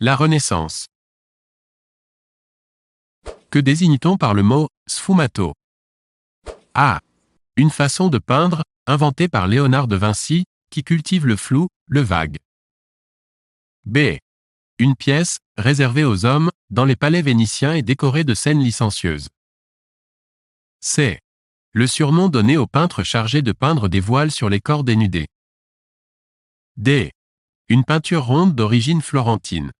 La Renaissance. Que désigne-t-on par le mot « sfumato » A. Une façon de peindre, inventée par Léonard de Vinci, qui cultive le flou, le vague. B. Une pièce, réservée aux hommes, dans les palais vénitiens et décorée de scènes licencieuses. C. Le surnom donné aux peintres chargés de peindre des voiles sur les corps dénudés. D. Une peinture ronde d'origine florentine.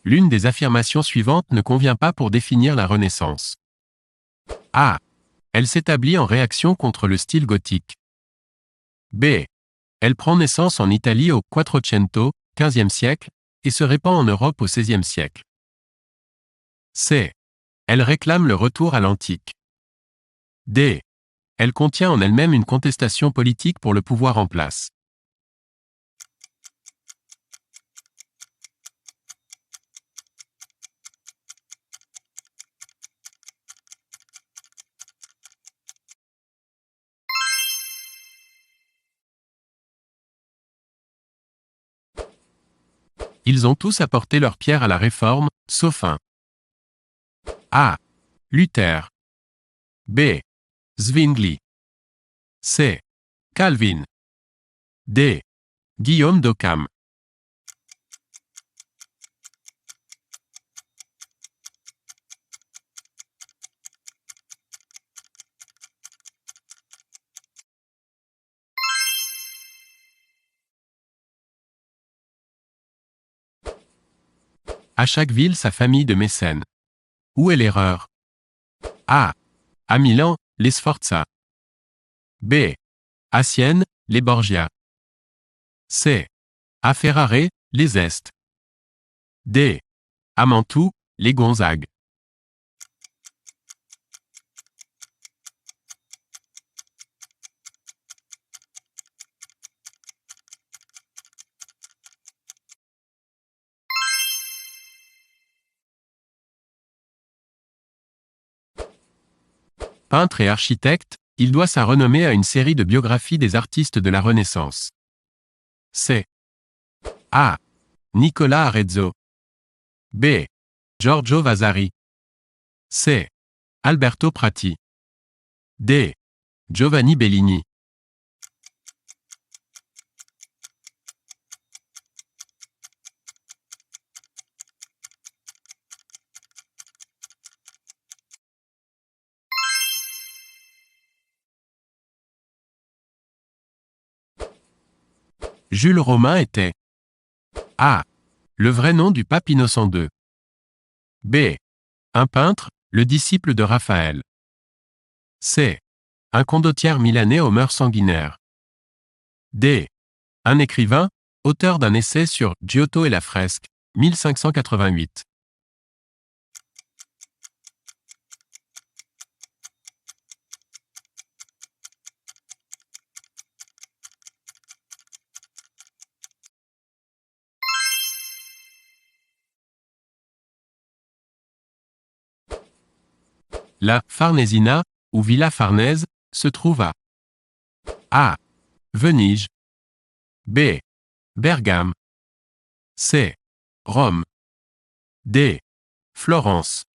L'une des affirmations suivantes ne convient pas pour définir la Renaissance. A. Elle s'établit en réaction contre le style gothique. B. Elle prend naissance en Italie au Quattrocento, XVe siècle, et se répand en Europe au XVIe siècle. C. Elle réclame le retour à l'antique. D. Elle contient en elle-même une contestation politique pour le pouvoir en place. Ils ont tous apporté leur pierre à la réforme, sauf un. A. Luther. B. Zwingli. C. Calvin. D. Guillaume d'Occam. À chaque ville sa famille de mécènes. Où est l'erreur? A. À Milan, les Sforza. B. À Sienne, les Borgia. C. À Ferrare, les Este. D. À Mantoue, les Gonzague. Peintre et architecte, il doit sa renommée à une série de biographies des artistes de la Renaissance. C. A. Nicola Arezzo. B. Giorgio Vasari. C. Alberto Prati. D. Giovanni Bellini. Jules Romain était A. Le vrai nom du pape Innocent II. B. Un peintre, le disciple de Raphaël. C. Un condottière milanais aux mœurs sanguinaires. D. Un écrivain, auteur d'un essai sur Giotto et la fresque, 1588. La Farnesina, ou Villa Farnèse, se trouve à A. Venise. B. Bergame. C. Rome. D. Florence.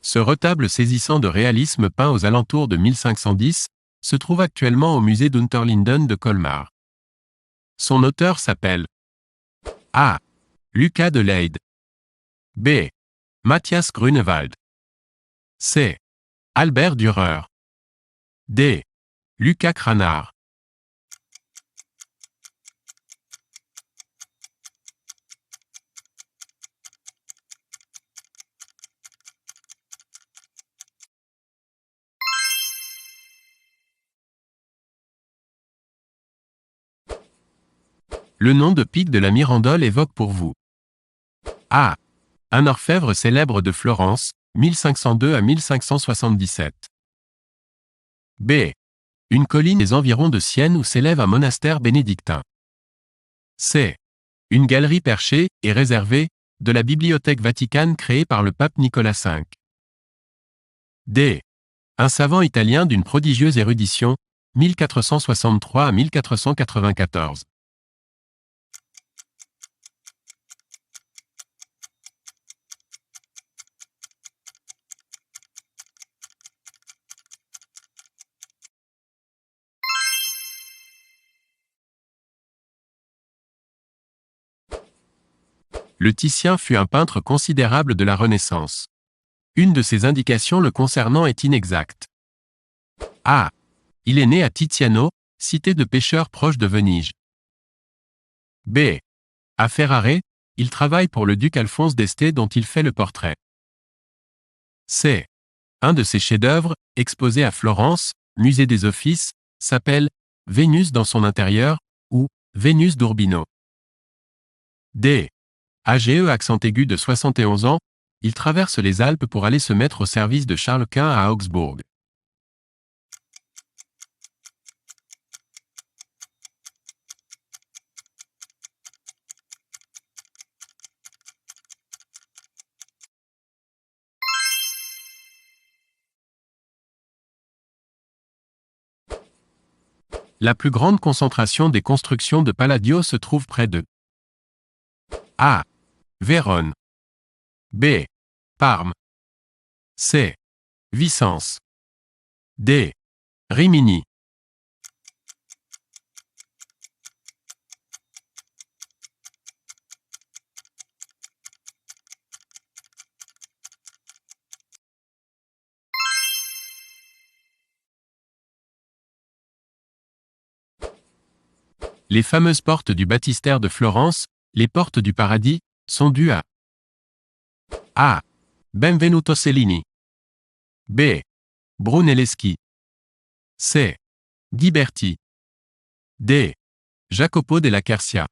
Ce retable saisissant de réalisme peint aux alentours de 1510 se trouve actuellement au musée d'Unterlinden de Colmar. Son auteur s'appelle A. Lucas de Leyde. B. Matthias Grunewald. C. Albert Dürer. D. Lucas Cranach. Le nom de pic de la Mirandole évoque pour vous. A. Un orfèvre célèbre de Florence, 1502 à 1577. B. Une colline des environs de Sienne où s'élève un monastère bénédictin. C. Une galerie perchée et réservée de la Bibliothèque Vaticane créée par le pape Nicolas V. D. Un savant italien d'une prodigieuse érudition, 1463 à 1494. Le Titien fut un peintre considérable de la Renaissance. Une de ses indications le concernant est inexacte. A. Il est né à Tiziano, cité de pêcheurs proche de Venise. B. À Ferrare, il travaille pour le duc Alphonse d'Este dont il fait le portrait. C. Un de ses chefs-d'œuvre, exposé à Florence, musée des Offices, s'appelle Vénus dans son intérieur, ou Vénus d'Urbino. D. AGE accent aigu de 71 ans, il traverse les Alpes pour aller se mettre au service de Charles Quint à Augsbourg. La plus grande concentration des constructions de Palladio se trouve près de A. Vérone. B. Parme. C. Vicence. D. Rimini. Les fameuses portes du baptistère de Florence, les portes du paradis, sont dues à A. Benvenuto Cellini. B. Brunelleschi. C. Ghiberti. D. Jacopo della Quercia.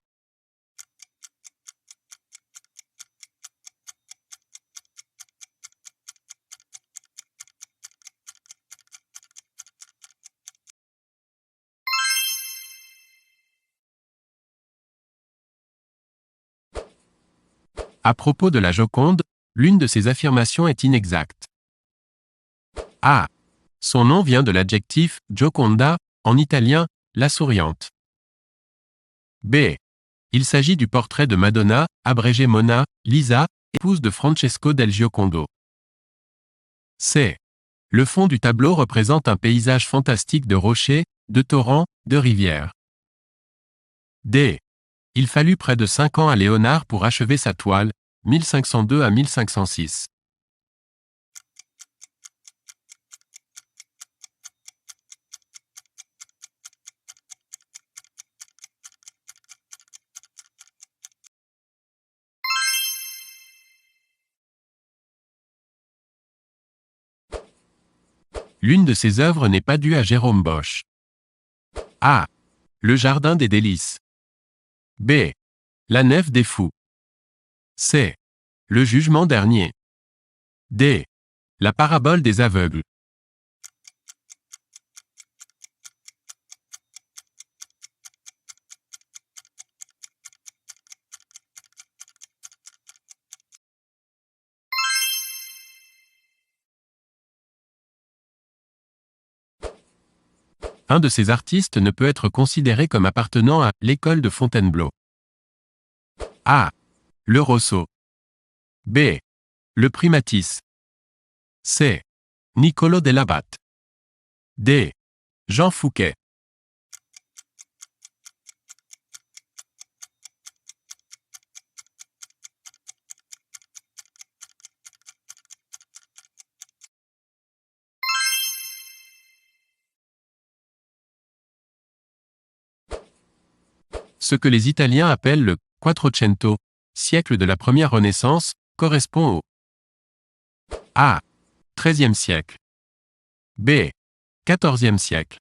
À propos de la Joconde, l'une de ses affirmations est inexacte. A. Son nom vient de l'adjectif Gioconda, en italien, la souriante. B. Il s'agit du portrait de Madonna, abrégé Mona, Lisa, épouse de Francesco del Giocondo. C. Le fond du tableau représente un paysage fantastique de rochers, de torrents, de rivières. D. Il fallut près de 5 ans à Léonard pour achever sa toile, 1502 à 1506. L'une de ses œuvres n'est pas due à Jérôme Bosch. A. Le Jardin des Délices. B. La Nef des Fous. C. Le Jugement dernier. D. La Parabole des aveugles. Un de ces artistes ne peut être considéré comme appartenant à l'école de Fontainebleau. A. Le Rosso. B. Le Primatis. C. Niccolò dell'Abbate. D. Jean Fouquet. Ce que les Italiens appellent le Quattrocento, siècle de la première Renaissance, correspond au A. XIIIe siècle. B. XIVe siècle.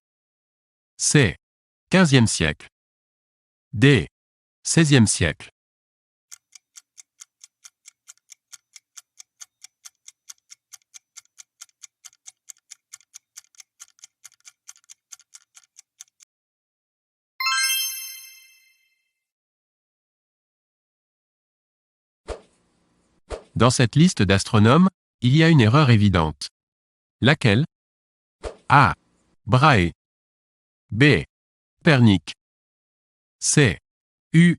C. XVe siècle. D. XVIe siècle. Dans cette liste d'astronomes, il y a une erreur évidente. Laquelle? A. Brahe. B. Copernic. C. U.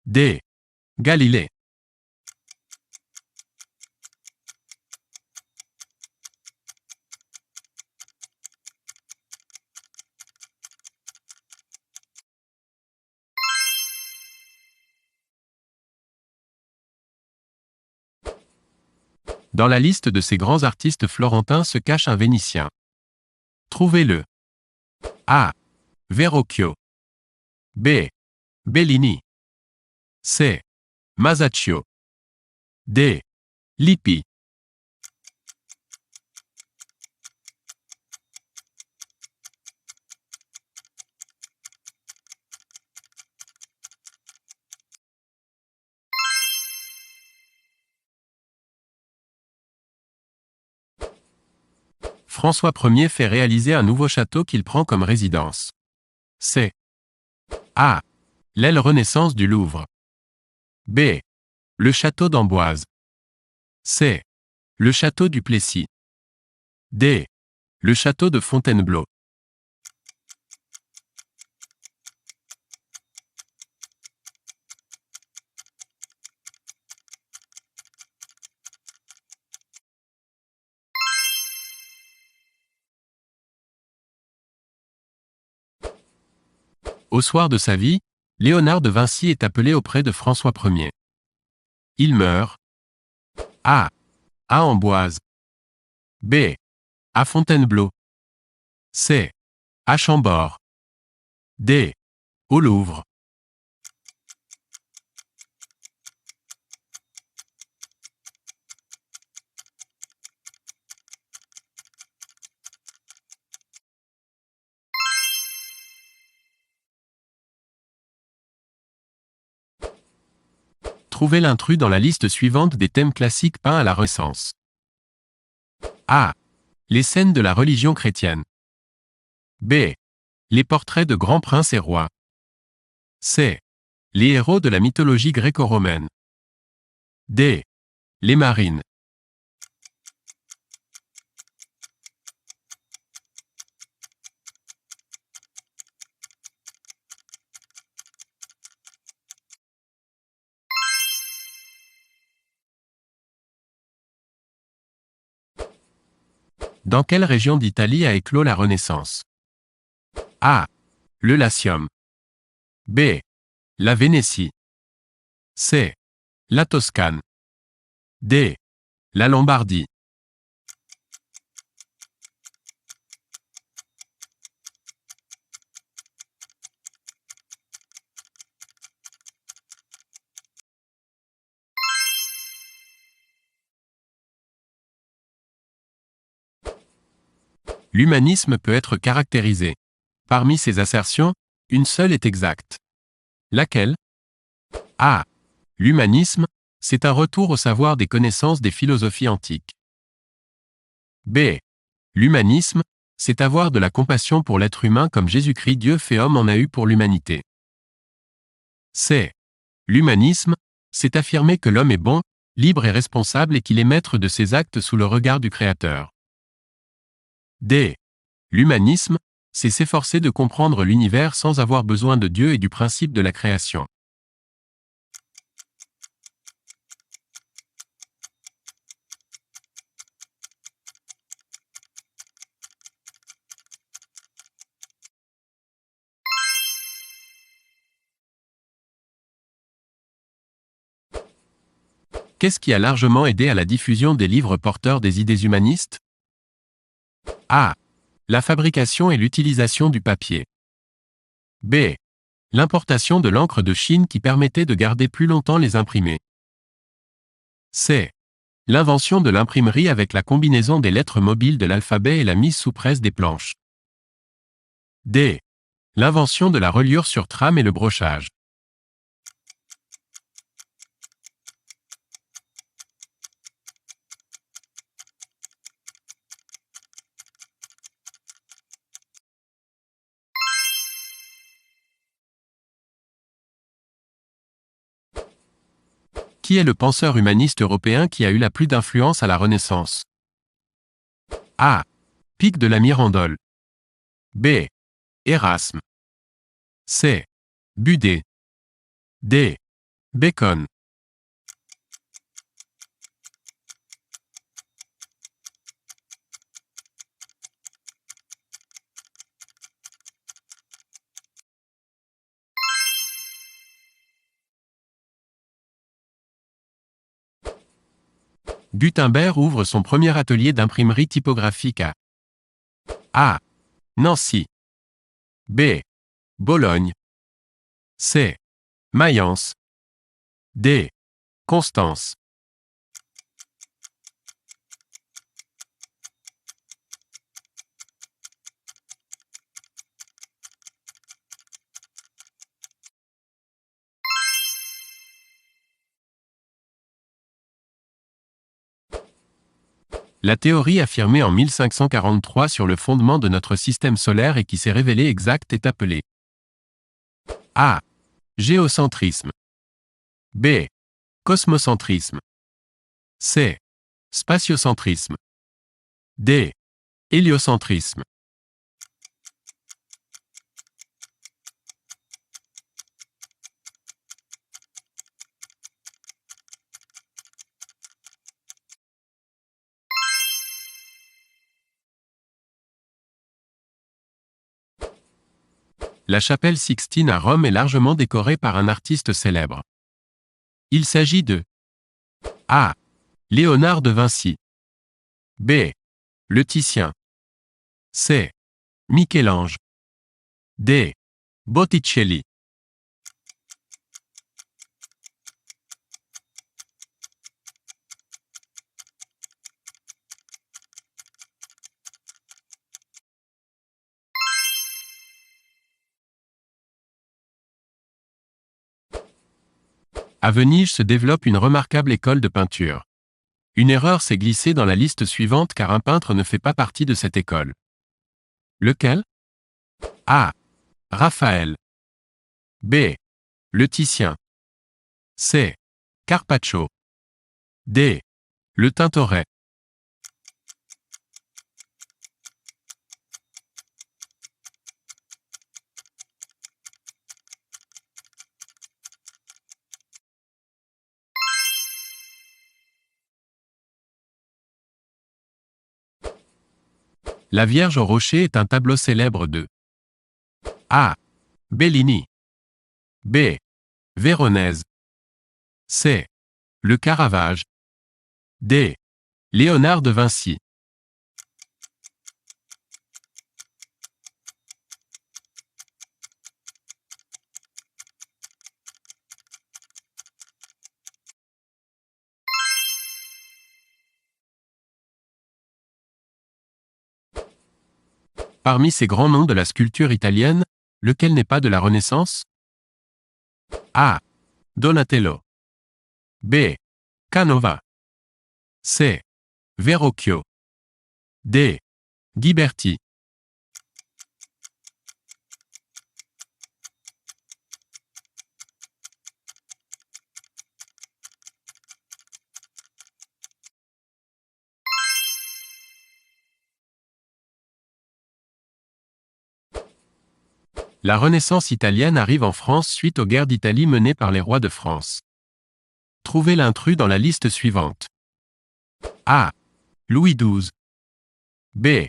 D. Galilée. Dans la liste de ces grands artistes florentins se cache un Vénitien. Trouvez-le. A. Verrocchio. B. Bellini. C. Masaccio. D. Lippi. François Ier fait réaliser un nouveau château qu'il prend comme résidence. C'est A. L'aile Renaissance du Louvre. B. Le château d'Amboise. C. Le château du Plessis. D. Le château de Fontainebleau. Au soir de sa vie, Léonard de Vinci est appelé auprès de François Ier. Il meurt A. À Amboise. B. À Fontainebleau. C. À Chambord. D. Au Louvre. Trouvez l'intrus dans la liste suivante des thèmes classiques peints à la Renaissance. A. Les scènes de la religion chrétienne. B. Les portraits de grands princes et rois. C. Les héros de la mythologie gréco-romaine. D. Les marines. Dans quelle région d'Italie a éclos la Renaissance? A. Le Latium. B. La Vénétie. C. La Toscane. D. La Lombardie. L'humanisme peut être caractérisé. Parmi ces assertions, une seule est exacte. Laquelle? A. L'humanisme, c'est un retour au savoir des connaissances des philosophies antiques. B. L'humanisme, c'est avoir de la compassion pour l'être humain comme Jésus-Christ Dieu fait homme en a eu pour l'humanité. C. L'humanisme, c'est affirmer que l'homme est bon, libre et responsable et qu'il est maître de ses actes sous le regard du Créateur. D. L'humanisme, c'est s'efforcer de comprendre l'univers sans avoir besoin de Dieu et du principe de la création. Qu'est-ce qui a largement aidé à la diffusion des livres porteurs des idées humanistes? A. La fabrication et l'utilisation du papier. B. L'importation de l'encre de Chine qui permettait de garder plus longtemps les imprimés. C. L'invention de l'imprimerie avec la combinaison des lettres mobiles de l'alphabet et la mise sous presse des planches. D. L'invention de la reliure sur trame et le brochage. Qui est le penseur humaniste européen qui a eu la plus d'influence à la Renaissance? A. Pic de la Mirandole. B. Erasme. C. Budé. D. Bacon. Gutenberg ouvre son premier atelier d'imprimerie typographique à A. Nancy. B. Bologne. C. Mayence. D. Constance. La théorie affirmée en 1543 sur le fondement de notre système solaire et qui s'est révélée exacte est appelée A. Géocentrisme. B. Cosmocentrisme. C. Spatiocentrisme. D. Héliocentrisme. La chapelle Sixtine à Rome est largement décorée par un artiste célèbre. Il s'agit de A. Léonard de Vinci. B. Le Titien. C. Michel-Ange. D. Botticelli. À Venise se développe une remarquable école de peinture. Une erreur s'est glissée dans la liste suivante car un peintre ne fait pas partie de cette école. Lequel? A. Raphaël. B. Le Titien. C. Carpaccio. D. Le Tintoret. La Vierge au rocher est un tableau célèbre de A. Bellini. B. Véronèse. C. Le Caravage. D. Léonard de Vinci. Parmi ces grands noms de la sculpture italienne, lequel n'est pas de la Renaissance? A. Donatello. B. Canova. C. Verrocchio. D. Ghiberti. La Renaissance italienne arrive en France suite aux guerres d'Italie menées par les rois de France. Trouvez l'intrus dans la liste suivante. A. Louis XII. B.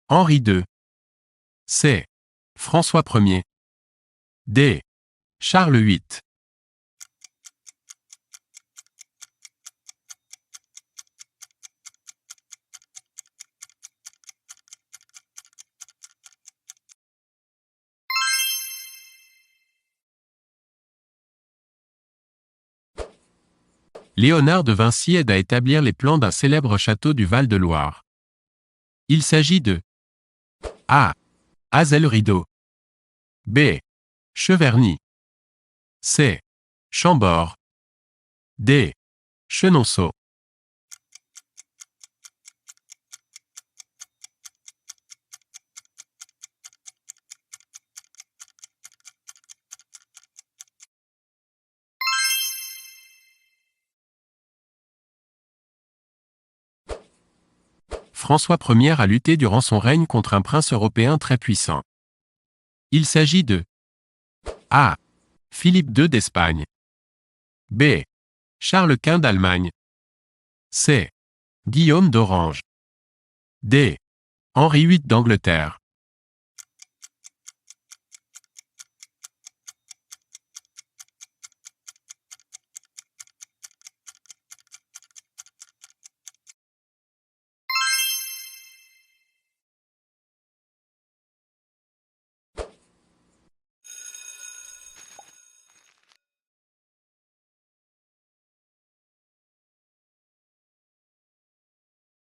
Henri II. C. François Ier. D. Charles VIII. Léonard de Vinci aide à établir les plans d'un célèbre château du Val-de-Loire. Il s'agit de A. Azel-Rideau. B. Cheverny. C. Chambord. D. Chenonceau. François Ier a lutté durant son règne contre un prince européen très puissant. Il s'agit de A. Philippe II d'Espagne. B. Charles Quint d'Allemagne. C. Guillaume d'Orange. D. Henri VIII d'Angleterre.